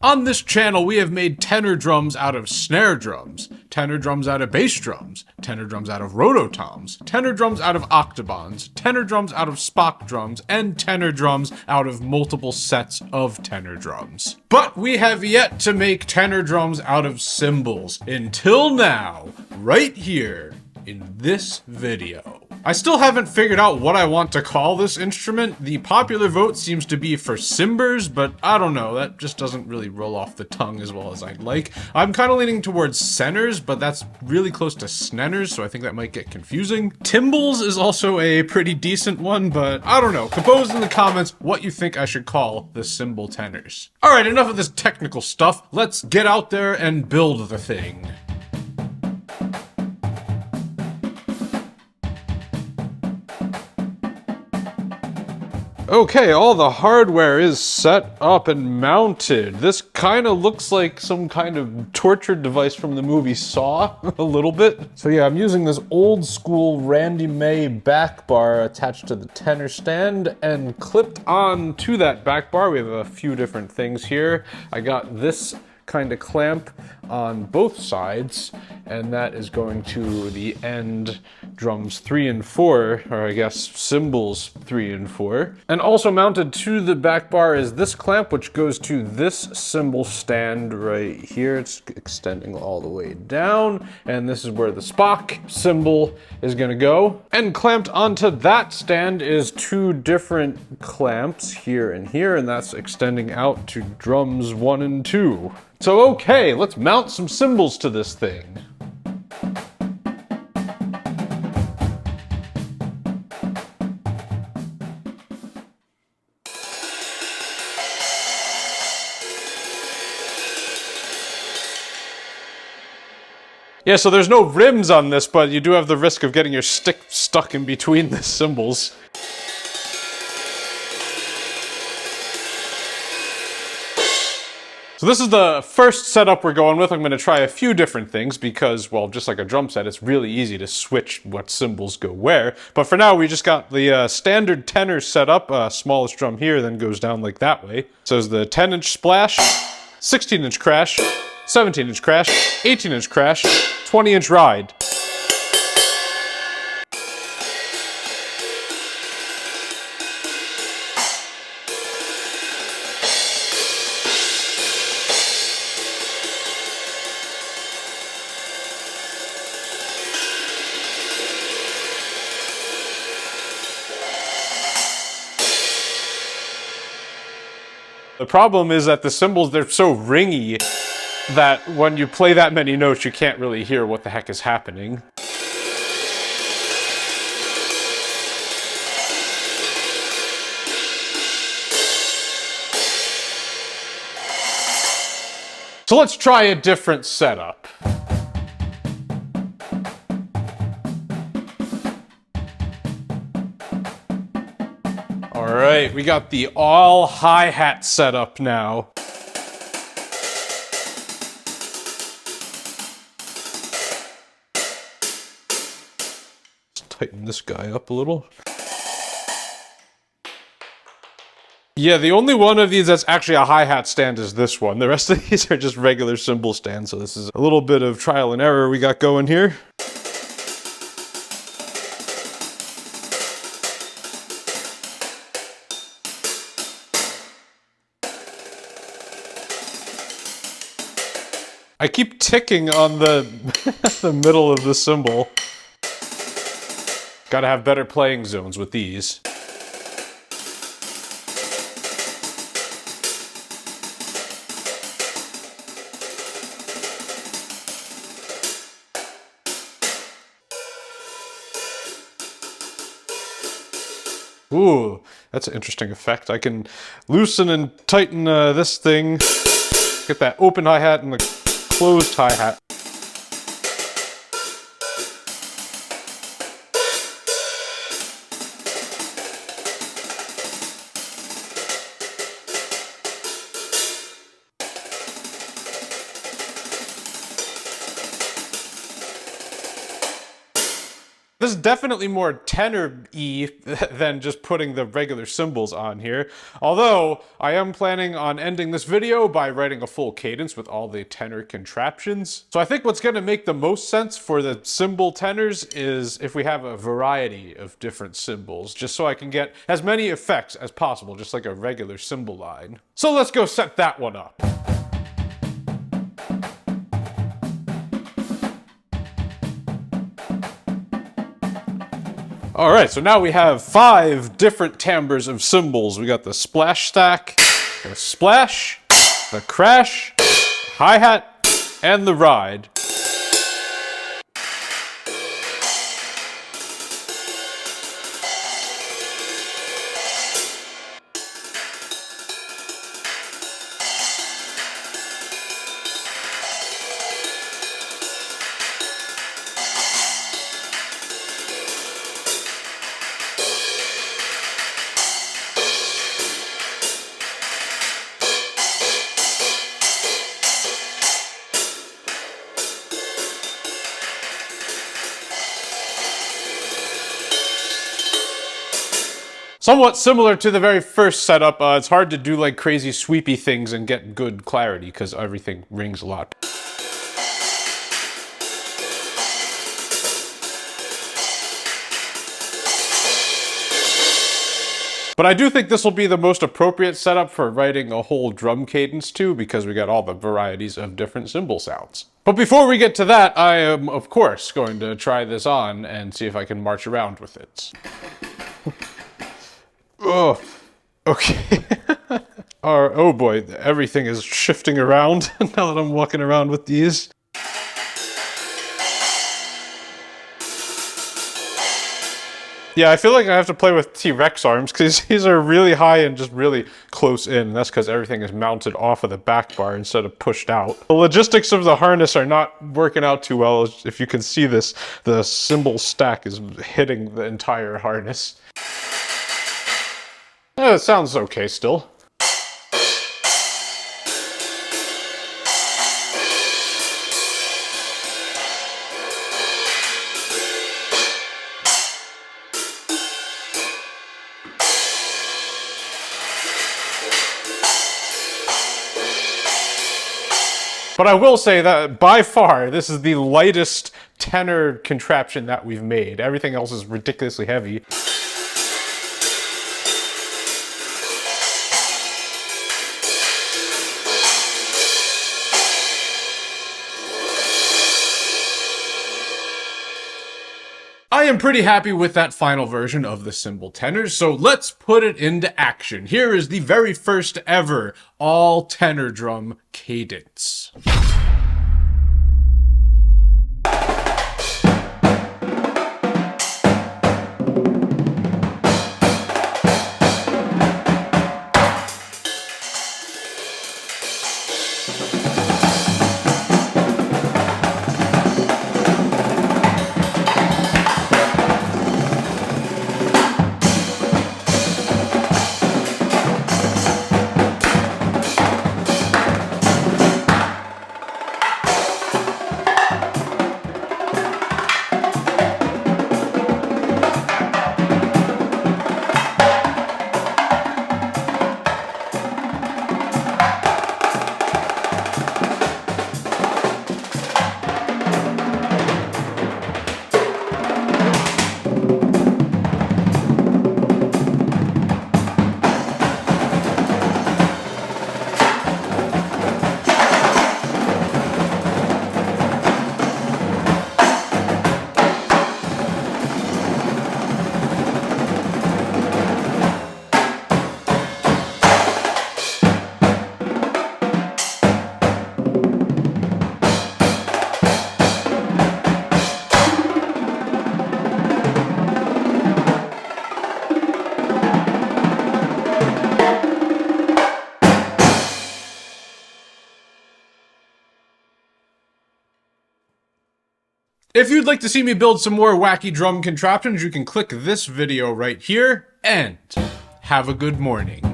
On this channel, we have made tenor drums out of snare drums, tenor drums out of bass drums, tenor drums out of rototoms, tenor drums out of octobans, tenor drums out of Spock drums, and tenor drums out of multiple sets of tenor drums. But we have yet to make tenor drums out of cymbals until now, right here in this video. I still haven't figured out what I want to call this instrument. The popular vote seems to be for cymbals, but I don't know, that just doesn't really roll off the tongue as well as I'd like. I'm kind of leaning towards Cenors, but that's really close to Cenors, so I think that might get confusing. Tymbals is also a pretty decent one, but I don't know. Compose in the comments what you think I should call the cymbal tenors. Alright, enough of this technical stuff. Let's get out there and build the thing. Okay, all the hardware is set up and mounted. This kind of looks like some kind of torture device from the movie Saw, a little bit. So yeah, I'm using this old school Randy May back bar attached to the tenor stand, and clipped on to that back bar, we have a few different things here. I got this kind of clamp on both sides, and that is going to the end drums 3 and 4, or I guess cymbals 3 and 4. And also mounted to the back bar is this clamp, which goes to this cymbal stand right here. It's extending all the way down, and this is where the Spock cymbal is gonna go. And clamped onto that stand is two different clamps here, and that's extending out to drums 1 and 2. So okay, let's mount some cymbals to this thing. Yeah, so there's no rims on this, but you do have the risk of getting your stick stuck in between the cymbals. So this is the first setup we're going with. I'm going to try a few different things because, well, just like a drum set, it's really easy to switch what cymbals go where. But for now, we just got the standard tenor setup. Smallest drum here, then goes down like that way. So it's the 10-inch splash, 16-inch crash, 17-inch crash, 18-inch crash, 20-inch ride. The problem is that the cymbals, they're so ringy that when you play that many notes, you can't really hear what the heck is happening. So let's try a different setup. Alright, we got the all hi-hat setup now. Let's tighten this guy up a little. Yeah, the only one of these that's actually a hi-hat stand is this one. The rest of these are just regular cymbal stands, so this is a little bit of trial and error we got going here. I keep ticking on the, the middle of the cymbal. Gotta have better playing zones with these. Ooh, that's an interesting effect. I can loosen and tighten this thing. Get that open hi-hat and the closed hi-hat. This is definitely more tenor-y than just putting the regular cymbals on here. Although, I am planning on ending this video by writing a full cadence with all the tenor contraptions. So I think what's gonna make the most sense for the cymbal tenors is if we have a variety of different cymbals, just so I can get as many effects as possible, just like a regular cymbal line. So let's go set that one up. All right, so now we have 5 different timbres of cymbals. We got the splash stack, the splash, the crash, hi-hat, and the ride. Somewhat similar to the very first setup, it's hard to do like crazy sweepy things and get good clarity because everything rings a lot. But I do think this will be the most appropriate setup for writing a whole drum cadence too, because we got all the varieties of different cymbal sounds. But before we get to that, I am, of course, going to try this on and see if I can march around with it. Oh, okay. Oh boy, everything is shifting around now that I'm walking around with these. Yeah, I feel like I have to play with T-Rex arms because these are really high and just really close in. That's because everything is mounted off of the back bar instead of pushed out. The logistics of the harness are not working out too well. If you can see this, the cymbal stack is hitting the entire harness. It sounds okay still. But I will say that by far, this is the lightest tenor contraption that we've made. Everything else is ridiculously heavy. I am pretty happy with that final version of the cymbal tenors, so let's put it into action. Here is the very first ever all tenor drum cadence. If you'd like to see me build some more wacky drum contraptions, you can click this video right here, and have a good morning.